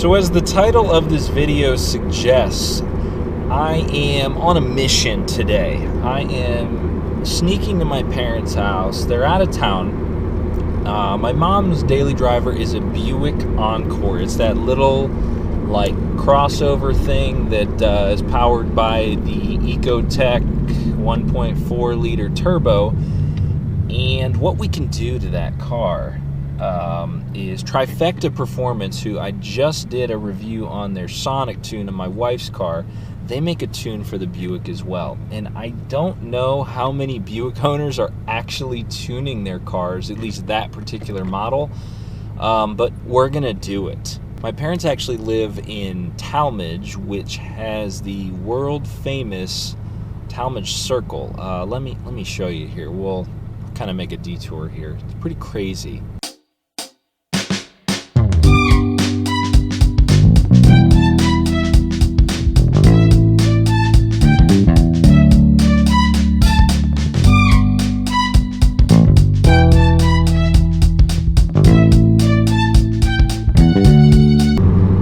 So as the title of this video suggests, I am on a mission today. I am sneaking to my parents' house. They're out of town. My mom's daily driver is a Buick Encore. It's that little like crossover thing that is powered by the Ecotec 1.4 liter turbo. And what we can do to that car is Trifecta Performance, who I just did a review on their Sonic tune in my wife's car. They make a tune for the Buick as well. And I don't know how many Buick owners are actually tuning their cars, at least that particular model, but we're gonna do it. My parents actually live in Talmadge, which has the world famous Talmadge Circle. Let me show you here. We'll kind of make a detour here. It's pretty crazy.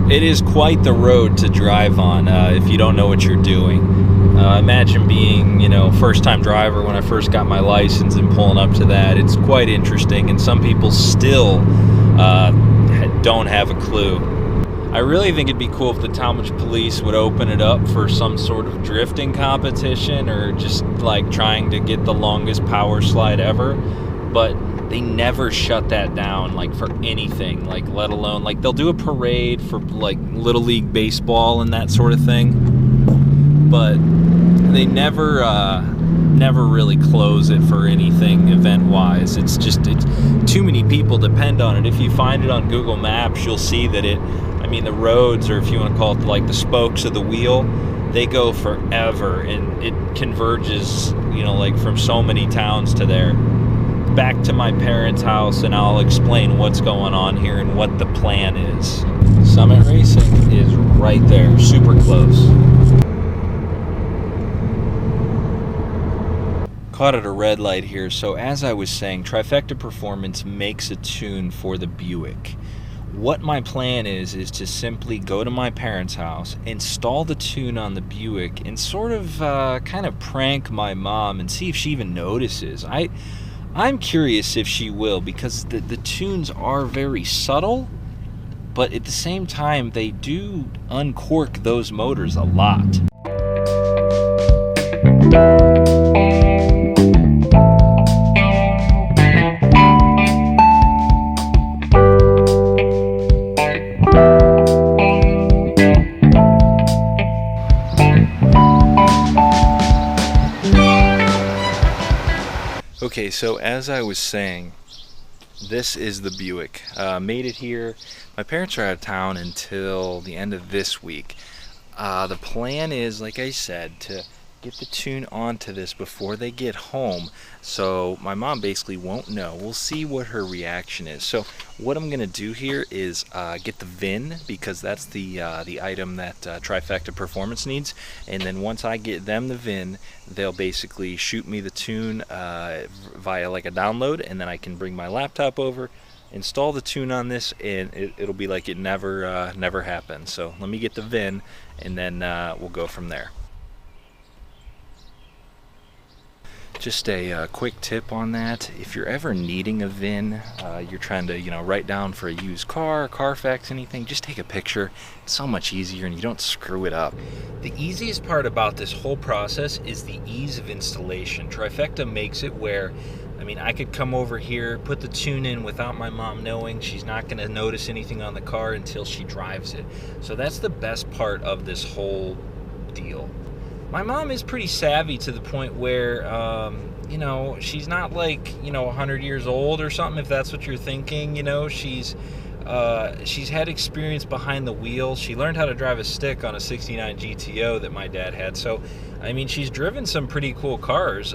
It is quite the road to drive on if you don't know what you're doing. Imagine being, first-time driver when I first got my license and pulling up to that. It's quite interesting, and some people still don't have a clue. I really think it'd be cool if the Talmadge police would open it up for some sort of drifting competition or just like trying to get the longest power slide ever, but they never shut that down, like, for anything, like, let alone, like, they'll do a parade for, like, Little League Baseball and that sort of thing, but they never really close it for anything event-wise. It's too many people depend on it. If you find it on Google Maps, you'll see that the roads, or if you want to call it, like, the spokes of the wheel, they go forever, and it converges, like, from so many towns to there. Back to my parents' house, and I'll explain what's going on here and what the plan is. Summit Racing is right there, super close. Caught at a red light here, so as I was saying, Trifecta Performance makes a tune for the Buick. What my plan is to simply go to my parents' house, install the tune on the Buick, and sort of kind of prank my mom and see if she even notices. I'm curious if she will, because the tunes are very subtle, but at the same time, they do uncork those motors a lot. Okay, so as I was saying, this is the Buick. Made it here. My parents are out of town until the end of this week. The plan is, like I said, to get the tune onto this before they get home, so my mom basically won't know. We'll see what her reaction is. So what I'm gonna do here is get the VIN, because that's the item that Trifecta Performance needs, and then once I get them the VIN, they'll basically shoot me the tune via like a download, and then I can bring my laptop over, install the tune on this, and it'll be like it never happened. So let me get the VIN, and then we'll go from there. Just a quick tip on that: if you're ever needing a VIN, you're trying to write down for a used car, Carfax, anything, just take a picture. It's so much easier and you don't screw it up. The easiest part about this whole process is the ease of installation. Trifecta makes it where I could come over here, put the tune in without my mom knowing. She's not going to notice anything on the car until she drives it. So that's the best part of this whole deal. My mom is pretty savvy to the point where, she's not like, 100 years old or something, if that's what you're thinking. She's had experience behind the wheel. She learned how to drive a stick on a 69 GTO that my dad had. So, she's driven some pretty cool cars.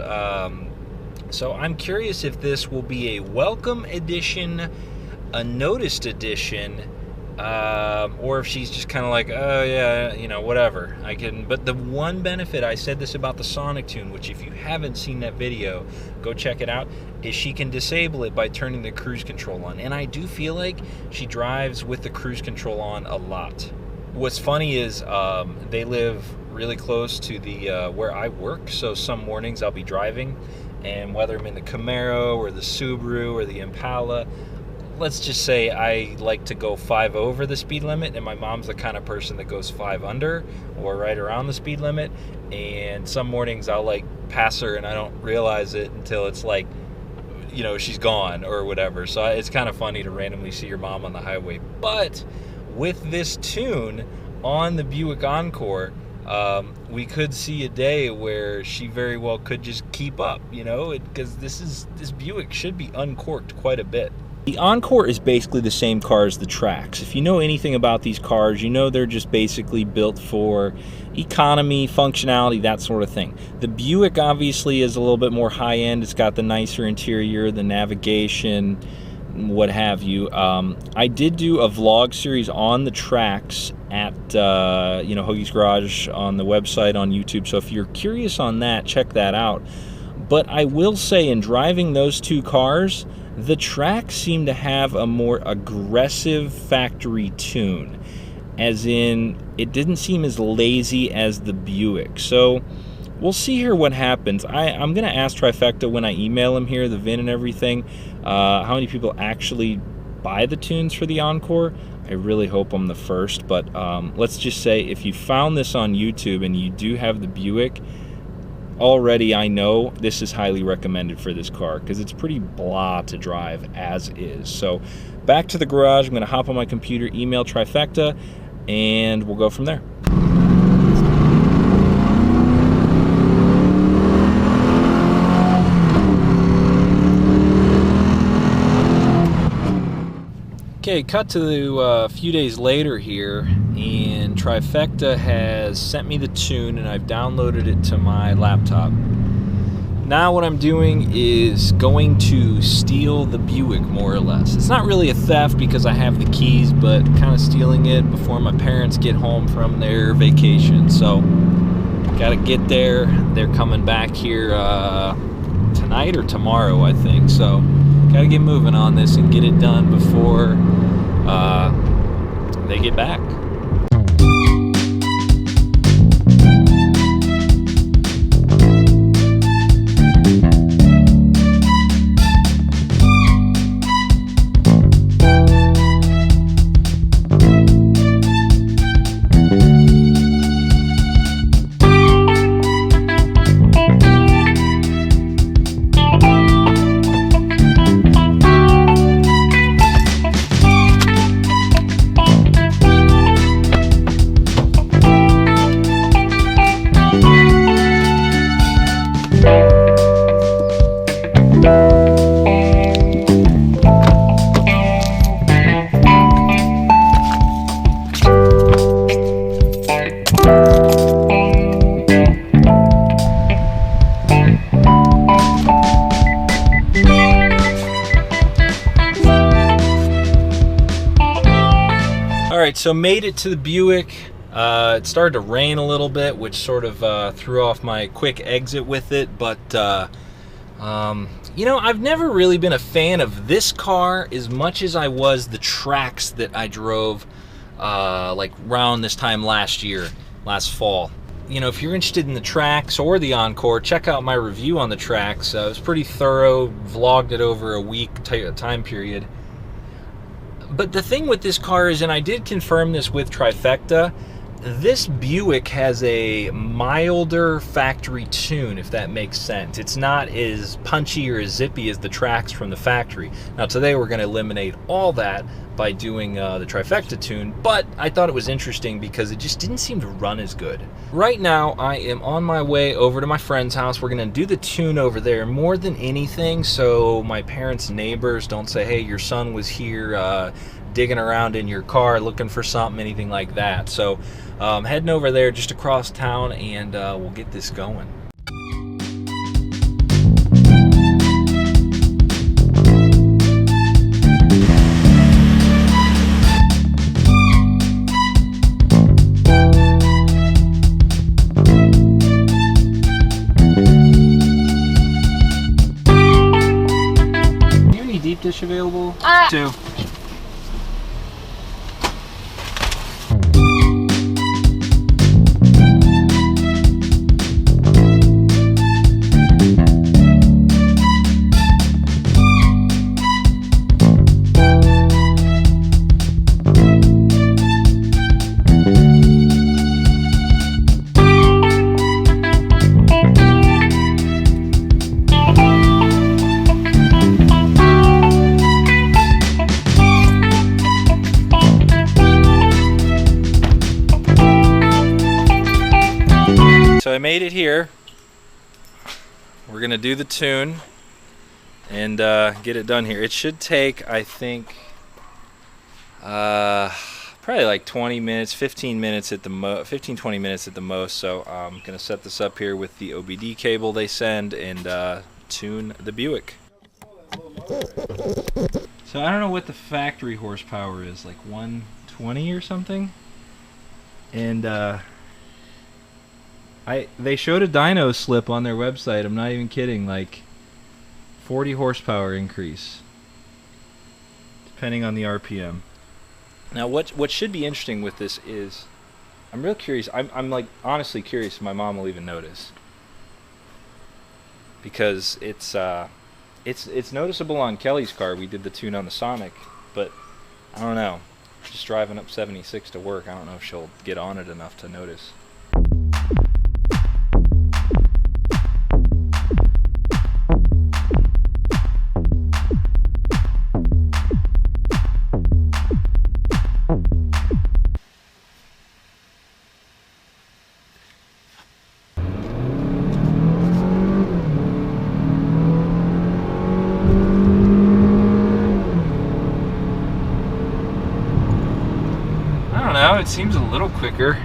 So I'm curious if this will be a welcome edition, a noticed edition, or if she's just kind of like, oh yeah, you know, whatever, I can. But the one benefit, I said this about the Sonic Tune, which if you haven't seen that video, go check it out, is she can disable it by turning the cruise control on. And I do feel like she drives with the cruise control on a lot. What's funny is they live really close to the where I work, so some mornings I'll be driving, and whether I'm in the Camaro or the Subaru or the Impala, let's just say I like to go 5 over the speed limit, and my mom's the kind of person that goes 5 under or right around the speed limit, and some mornings I'll like pass her and I don't realize it until it's like, you know, she's gone or whatever. So it's kind of funny to randomly see your mom on the highway. But with this tune on the Buick Encore, we could see a day where she very well could just keep up, you know, because this Buick should be uncorked quite a bit. The Encore is basically the same car as the Trax. If you know anything about these cars, you know they're just basically built for economy, functionality, that sort of thing. The Buick obviously is a little bit more high-end. It's got the nicer interior, the navigation, what have you. I did do a vlog series on the Trax at Hoagie's Garage on the website on YouTube. So if you're curious on that, check that out. But I will say, in driving those two cars, the Trax seemed to have a more aggressive factory tune, as in it didn't seem as lazy as the Buick. So we'll see here what happens. I'm going to ask Trifecta when I email him here, the VIN and everything, how many people actually buy the tunes for the Encore. I really hope I'm the first, but let's just say if you found this on YouTube and you do have the Buick, already I know this is highly recommended for this car because it's pretty blah to drive as is. So back to the garage. I'm going to hop on my computer, email Trifecta, and we'll go from there. Okay, cut to a few days later here, and Trifecta has sent me the tune and I've downloaded it to my laptop. Now what I'm doing is going to steal the Buick, more or less. It's not really a theft because I have the keys, but kind of stealing it before my parents get home from their vacation. So, gotta get there. They're coming back here tonight or tomorrow, I think. So, gotta get moving on this and get it done before they get back. Alright, so made it to the Buick. It started to rain a little bit, which sort of threw off my quick exit with it, but you know, I've never really been a fan of this car as much as I was the Trax that I drove like around this time last fall. You know, if you're interested in the Trax or the Encore, check out my review on the Trax. It was pretty thorough, vlogged it over a week time period. But the thing with this car is, and I did confirm this with Trifecta, this Buick has a milder factory tune, if that makes sense. It's not as punchy or as zippy as the Trax from the factory. Now today we're going to eliminate all that by doing the Trifecta tune, but I thought it was interesting because it just didn't seem to run as good. Right now I am on my way over to my friend's house. We're going to do the tune over there more than anything so my parents' neighbors don't say, hey, your son was here digging around in your car looking for something, anything like that. So heading over there just across town, and we'll get this going. deep dish available? 2. So I made it here. We're gonna do the tune and get it done here. It should take, I think, probably like 20 minutes, 15 minutes at the 20 minutes at the most. So I'm gonna set this up here with the OBD cable they send and tune the Buick. So I don't know what the factory horsepower is, like 120 or something. And they showed a dyno slip on their website. I'm not even kidding. Like 40 horsepower increase, depending on the RPM. Now, what should be interesting with this is, I'm real curious. I'm like honestly curious if my mom will even notice, because it's noticeable on Kelly's car. We did the tune on the Sonic, but I don't know. Just driving up 76 to work, I don't know if she'll get on it enough to notice. It seems a little quicker.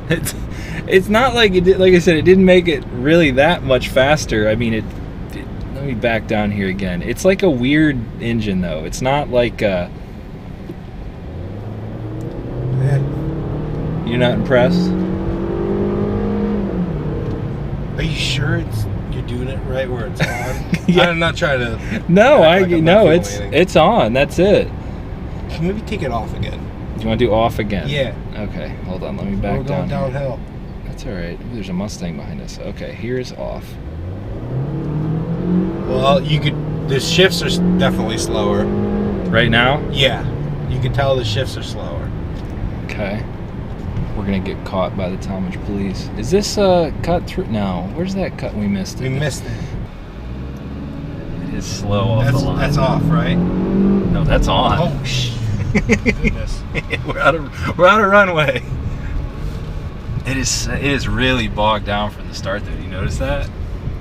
it's not like it did, like I said, it didn't make it really that much faster. I mean, let me back down here again. It's like a weird engine though. It's not like you're not impressed? Are you sure you're doing it right where it's on? Yeah. I'm not trying to. No, it's on. That's it. Can you maybe take it off again? Do you want to do off again? Yeah. Okay, hold on. Let me back We're going down. downhill. That's all right. There's a Mustang behind us. Okay, here's off. Well, the shifts are definitely slower. Right now? Yeah. You can tell the shifts are slower. Okay. We're gonna get caught by the Talmadge police. Is this cut through? No. Where's that cut? We missed it. We missed it. It is slow off the line. That's off, right? No, that's on. Oh, shit. Goodness. we're out of runway. It is really bogged down from the start though. Do you notice that?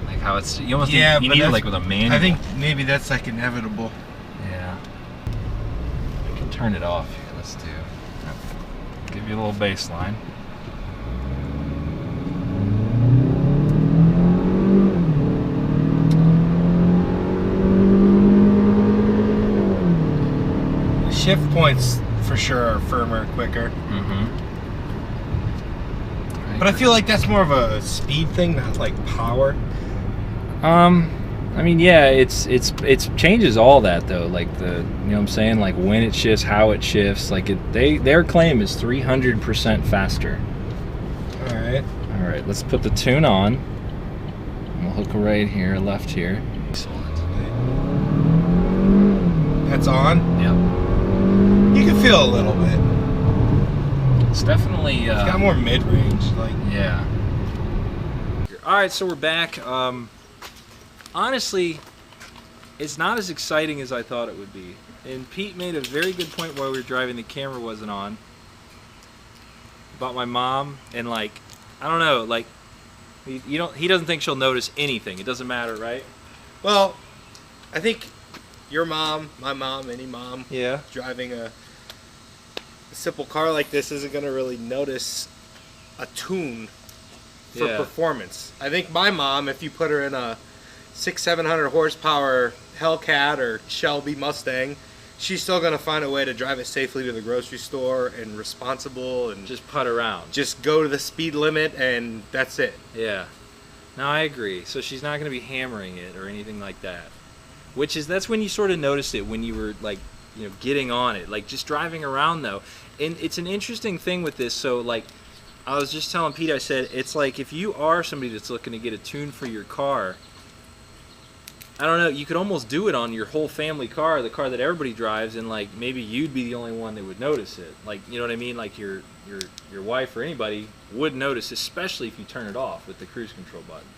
Like how it's, you almost need it like with a manual. I think maybe that's like inevitable. Yeah. We can turn it off here. Let's do. Give you a little bass line. Shift points for sure are firmer, quicker. Mm-hmm. But I feel like that's more of a speed thing, not like power. I mean, yeah, it's changes all that though. Like you know what I'm saying? Like when it shifts, how it shifts. Like their claim is 300% faster. All right. All right. Let's put the tune on. We'll hook right here, left here. Excellent. That's on. Yep. You can feel a little bit. It's definitely. It's got more mid-range, like. Yeah. All right, so we're back. Honestly, it's not as exciting as I thought it would be. And Pete made a very good point while we were driving. The camera wasn't on. About my mom and like, I don't know, like, he doesn't think she'll notice anything. It doesn't matter, right? Well, I think your mom, my mom, any mom, Yeah. driving a simple car like this isn't going to really notice a tune for Yeah. performance. I think my mom, if you put her in a 600-700 horsepower Hellcat or Shelby Mustang, she's still going to find a way to drive it safely to the grocery store and responsible and Just putt around. just go to the speed limit, and that's it. Yeah. No, I agree. So she's not going to be hammering it or anything like that. that's when you sort of notice it when you were like, getting on it, like just driving around though. And it's an interesting thing with this. So like, I was just telling Pete, I said, it's like if you are somebody that's looking to get a tune for your car, I don't know, you could almost do it on your whole family car, the car that everybody drives, and like maybe you'd be the only one that would notice it. Like, you know what I mean? Like your wife or anybody would notice, especially if you turn it off with the cruise control button.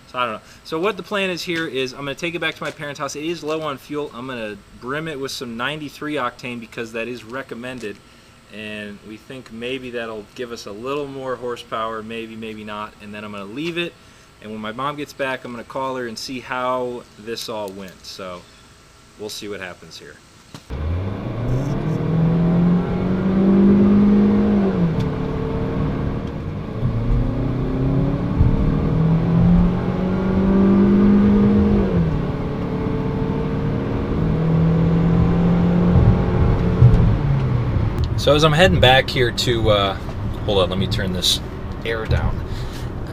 So I don't know. So what the plan is here is I'm going to take it back to my parents' house. It is low on fuel. I'm going to brim it with some 93 octane because that is recommended. And we think maybe that'll give us a little more horsepower, maybe, maybe not. And then I'm going to leave it. And when my mom gets back, I'm going to call her and see how this all went. So we'll see what happens here. So as I'm heading back here to, hold on, let me turn this air down.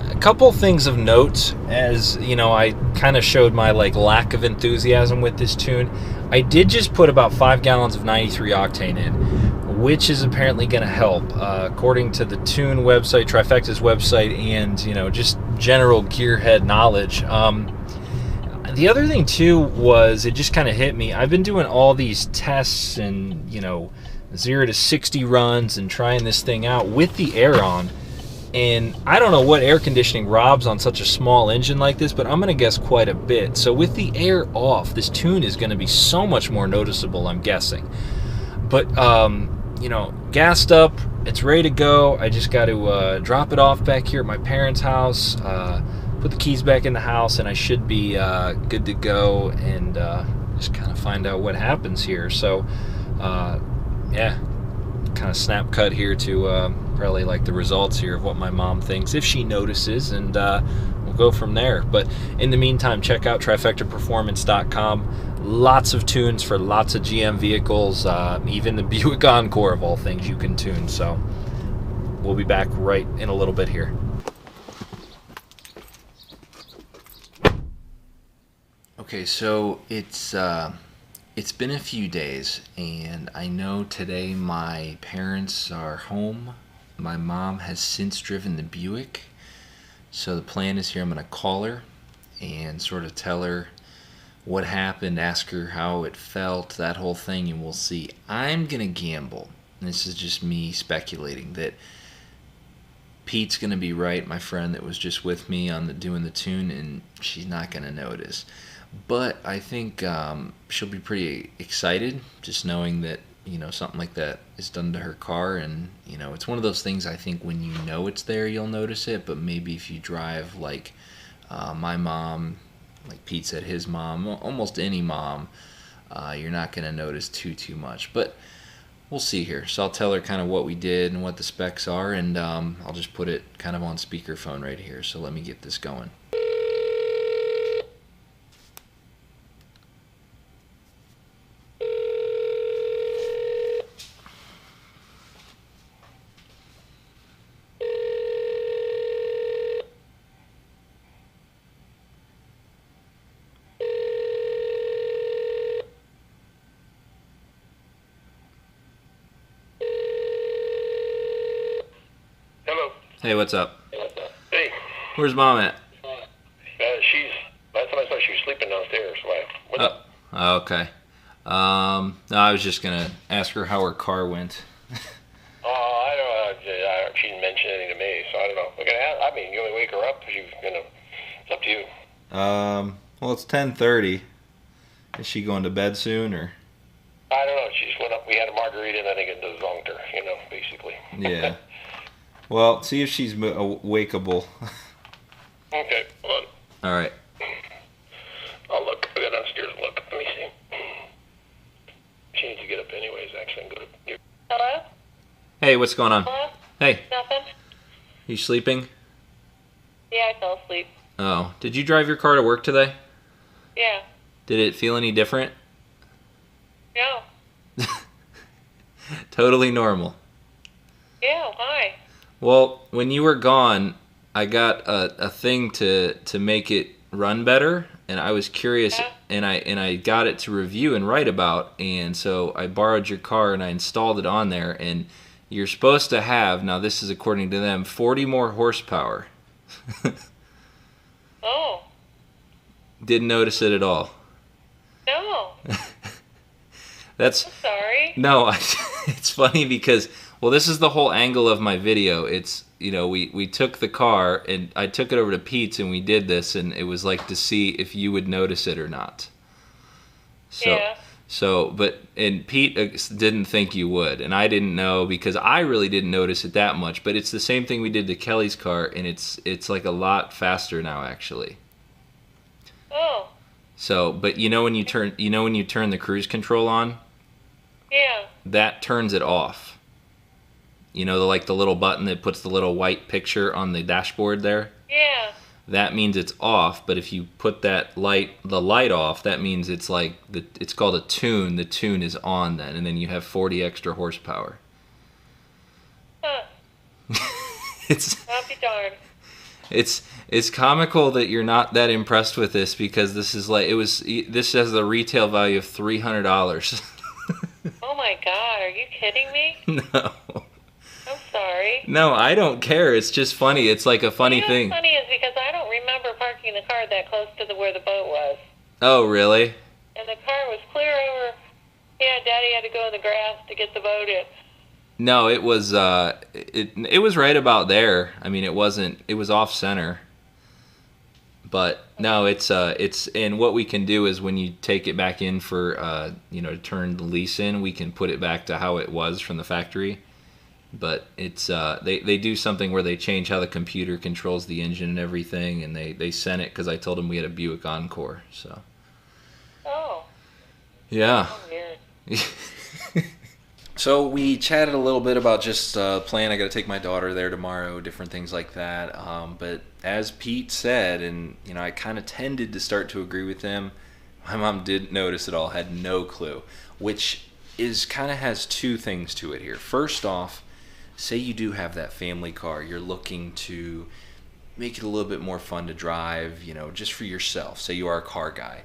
A couple things of note, as I kind of showed my lack of enthusiasm with this tune. I did just put about 5 gallons of 93 octane in, which is apparently going to help, according to the tune website, Trifecta's website, and just general gearhead knowledge. The other thing too was it just kind of hit me. I've been doing all these tests and 0 to 60 runs and trying this thing out with the air on. And I don't know what air conditioning robs on such a small engine like this, but I'm going to guess quite a bit. So with the air off, this tune is going to be so much more noticeable, I'm guessing. But, gassed up, it's ready to go. I just got to drop it off back here at my parents' house, put the keys back in the house, and I should be good to go and just kind of find out what happens here. So, yeah, kind of snap cut here to probably the results here of what my mom thinks, if she notices, and we'll go from there. But in the meantime, check out trifectaperformance.com. Lots of tunes for lots of GM vehicles, even the Buick Encore of all things you can tune. So we'll be back right in a little bit here. Okay, so it's been a few days, and I know today my parents are home. My mom has since driven the Buick, so the plan is here I'm going to call her and sort of tell her what happened, ask her how it felt, that whole thing, and we'll see. I'm going to gamble, and this is just me speculating, that Pete's going to be right, my friend that was just with me on doing the tune, and she's not going to notice. But I think she'll be pretty excited just knowing that, something like that is done to her car. And, it's one of those things, I think when you know it's there, you'll notice it. But maybe if you drive like my mom, like Pete said, his mom, almost any mom, you're not going to notice too much. But we'll see here. So I'll tell her kind of what we did and what the specs are. And I'll just put it kind of on speakerphone right here. So let me get this going. Hey, what's up? Hey. Where's Mom at? Last time I saw her, she was sleeping downstairs. What's up? Oh, okay. No, I was just going to ask her how her car went. I don't know. She didn't mention anything to me, so I don't know. You only wake her up. It's up to you. Well, it's 10:30. Is she going to bed soon, or? I don't know. She just went up. We had a margarita, and I think it zonked her, basically. Yeah. Well, see if she's wakeable. Okay, hold on. All right. I'll look. I'll go downstairs and look. Let me see. She needs to get up anyways, actually, and go to... Hello? Hey, what's going on? Hello? Hey. Nothing? You sleeping? Yeah, I fell asleep. Oh. Did you drive your car to work today? Yeah. Did it feel any different? No. Totally normal. Yeah, why? Well, when you were gone, I got a thing to make it run better, and I was curious, Yeah. and I got it to review and write about, and so I borrowed your car and I installed it on there, and you're supposed to have, now this is according to them, 40 more horsepower. Oh, Didn't notice it at all. no. That's I'm sorry. no, it's funny because, well, this is the whole angle of my video. It's, you know, we took the car and I took it over to Pete's and we did this, and it was like to see if you would notice it or not. So, Yeah. and Pete didn't think you would, and I didn't know because I really didn't notice it that much. But it's the same thing we did to Kelly's car, and it's like a lot faster now actually. Oh, So, but you know when you turn the cruise control on, yeah. that turns it off. You know, like the little button that puts the little white picture on the dashboard there. Yeah. That means it's off, but if you put the light off, that means it's like it's called a tune. The tune is on then, and then you have 40 extra horsepower. Huh. I'll be darned. It's comical that you're not that impressed with this because this has the retail value of $300. Oh my God, are you kidding me? No. I'm sorry. No, I don't care. It's just funny. It's like a funny thing. What's funny is because I don't remember parking the car that close to where the boat was. Oh, really? And the car was clear over. Yeah, Daddy had to go in the grass to get the boat in. No, it was it was right about there. I mean, it was off center. But no, it's and what we can do is when you take it back in for to turn the lease in, we can put it back to how it was from the factory. But it's they do something where they change how the computer controls the engine and everything, and they sent it because I told them we had a Buick Encore. So Oh, yeah. how weird. So we chatted a little bit about just plan. I got to take my daughter there tomorrow, different things like that. But as Pete said, and I kind of tended to start to agree with him. My mom didn't notice at all, had no clue, which is kind of has two things to it here. First off, say you do have that family car, you're looking to make it a little bit more fun to drive, just for yourself. Say you are a car guy.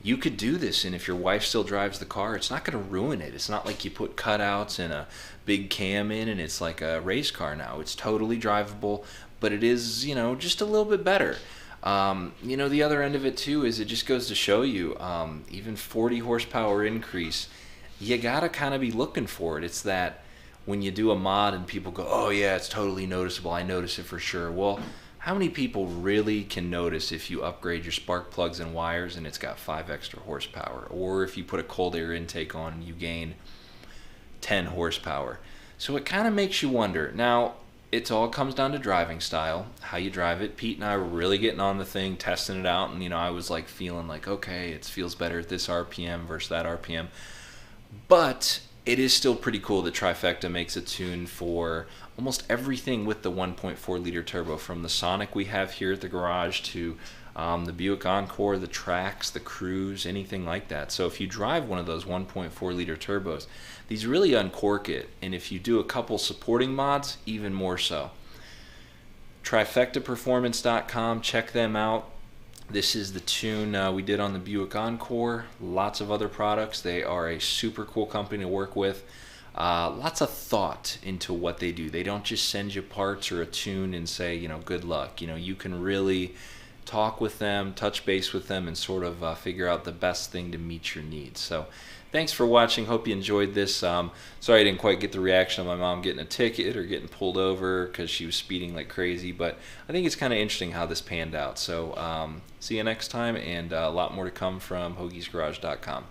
You could do this, and if your wife still drives the car, it's not going to ruin it. It's not like you put cutouts and a big cam in, and it's like a race car now. It's totally drivable, but it is, just a little bit better. The other end of it, too, is it just goes to show you, even 40 horsepower increase, you got to kind of be looking for it. It's that when you do a mod and people go, oh, yeah, it's totally noticeable. I notice it for sure. Well, how many people really can notice if you upgrade your spark plugs and wires and it's got 5 extra horsepower? Or if you put a cold air intake on and you gain 10 horsepower? So it kind of makes you wonder. Now, it all comes down to driving style, how you drive it. Pete and I were really getting on the thing, testing it out, and I was like feeling like, okay, it feels better at this RPM versus that RPM. But it is still pretty cool that Trifecta makes a tune for almost everything with the 1.4 liter turbo, from the Sonic we have here at the garage to the Buick Encore, the Trax, the Cruise, anything like that. So if you drive one of those 1.4 liter turbos, these really uncork it, and if you do a couple supporting mods, even more so. Trifectaperformance.com, check them out. This is the tune we did on the Buick Encore. Lots of other products. They are a super cool company to work with. Lots of thought into what they do. They don't just send you parts or a tune and say, good luck. You can really talk with them, touch base with them, and sort of figure out the best thing to meet your needs. So thanks for watching. Hope you enjoyed this. Sorry I didn't quite get the reaction of my mom getting a ticket or getting pulled over because she was speeding like crazy, but I think it's kind of interesting how this panned out. So see you next time, and a lot more to come from hoagiesgarage.com.